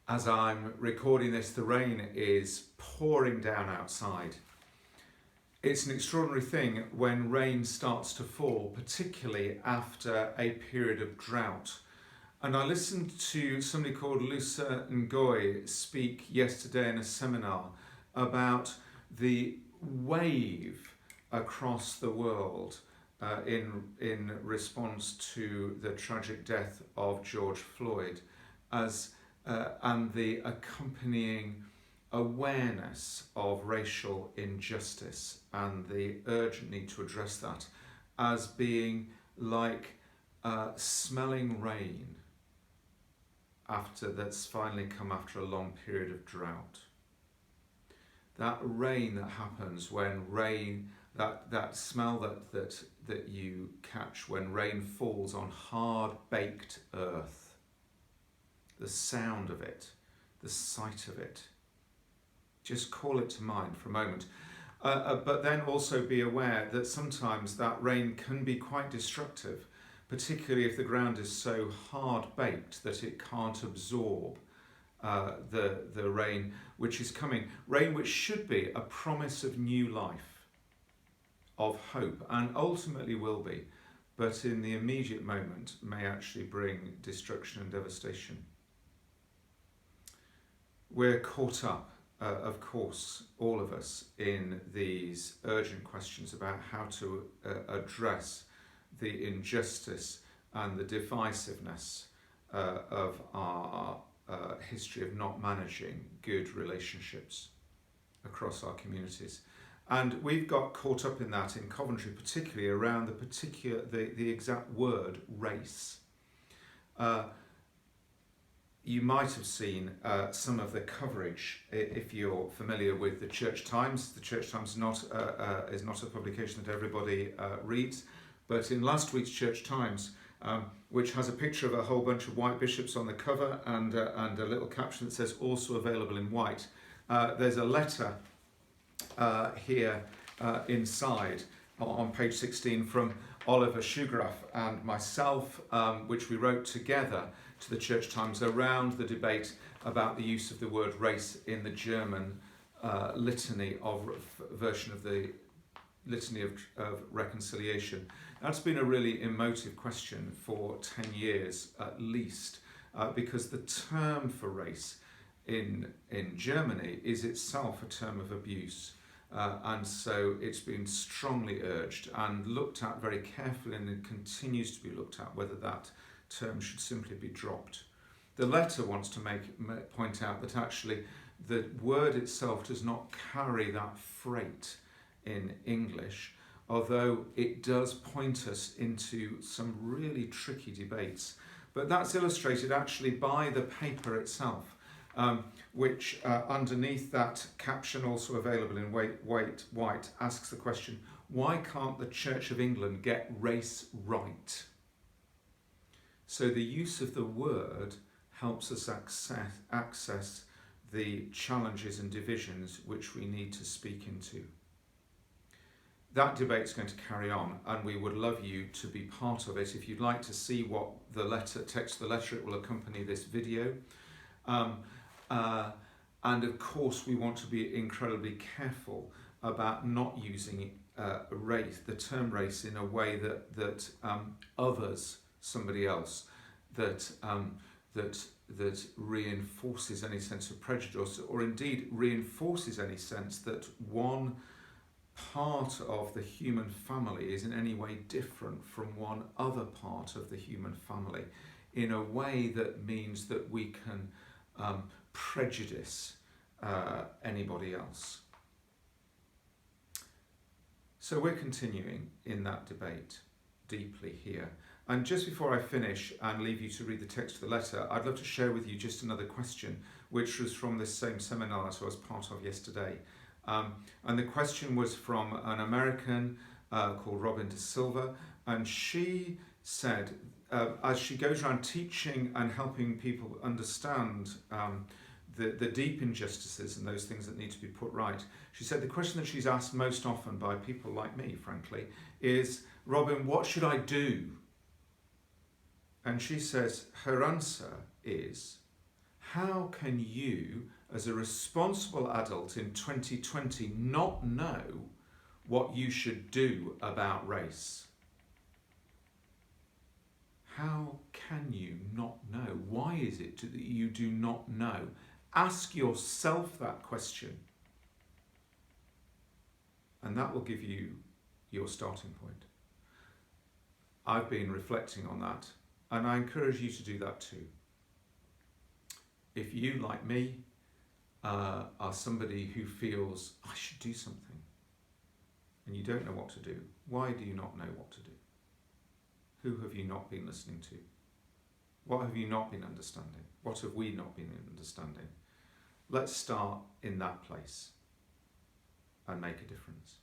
As I'm recording this, the rain is pouring down outside. It's an extraordinary thing when rain starts to fall, particularly after a period of drought. And I listened to somebody called Lusa Ngoy speak yesterday in a seminar about the wave across the world in response to the tragic death of George Floyd and the accompanying awareness of racial injustice and the urgent need to address that as being like smelling rain that's finally come after a long period of drought. That rain that happens when that smell that you catch when rain falls on hard-baked earth, the sound of it, the sight of it, just call it to mind for a moment. But then also be aware that sometimes that rain can be quite destructive, particularly if the ground is so hard-baked that it can't absorb the rain which is coming. Rain which should be a promise of new life, of hope, and ultimately will be, but in the immediate moment may actually bring destruction and devastation. We're caught up, of course, all of us, in these urgent questions about how to address the injustice and the divisiveness of our history of not managing good relationships across our communities. And we've got caught up in that in Coventry, particularly around the exact word race. You might have seen some of the coverage if you're familiar with the Church Times. The Church Times is not a publication that everybody reads, but in last week's Church Times, which has a picture of a whole bunch of white bishops on the cover and a little caption that says also available in white, there's a letter here inside on page 16 from Oliver Schugraff and myself, which we wrote together to the Church Times around the debate about the use of the word race in the German version of the Litany of Reconciliation. That's been a really emotive question for 10 years at least, because the term for race in Germany is itself a term of abuse. And so it's been strongly urged and looked at very carefully, and it continues to be looked at whether that term should simply be dropped. The letter wants to point out that actually the word itself does not carry that freight in English, although it does point us into some really tricky debates. But that's illustrated actually by the paper itself, which underneath that caption, also available in white, asks the question, why can't the Church of England get race right? So the use of the word helps us access the challenges and divisions which we need to speak into. That debate's going to carry on, and we would love you to be part of it. If you'd like to see what the text of the letter, it will accompany this video. And of course, we want to be incredibly careful about not using the term race in a way that others somebody else, that reinforces any sense of prejudice, or indeed reinforces any sense that one part of the human family is in any way different from one other part of the human family, in a way that means that we can prejudice anybody else. So we're continuing in that debate deeply here. And just before I finish and leave you to read the text of the letter, I'd love to share with you just another question, which was from this same seminar that I was part of yesterday. And the question was from an American called Robin De Silva, and she said, as she goes around teaching and helping people understand the deep injustices and those things that need to be put right, she said the question that she's asked most often by people like me, frankly, is, Robin, what should I do? And she says her answer is, How can you, as a responsible adult in 2020, not know what you should do about race? How can you not know? Why is it that you do not know? Ask yourself that question, and that will give you your starting point. I've been reflecting on that, and I encourage you to do that too. If you, like me, are somebody who feels, I should do something, and you don't know what to do, why do you not know what to do? Who have you not been listening to? What have you not been understanding? What have we not been understanding? Let's start in that place and make a difference.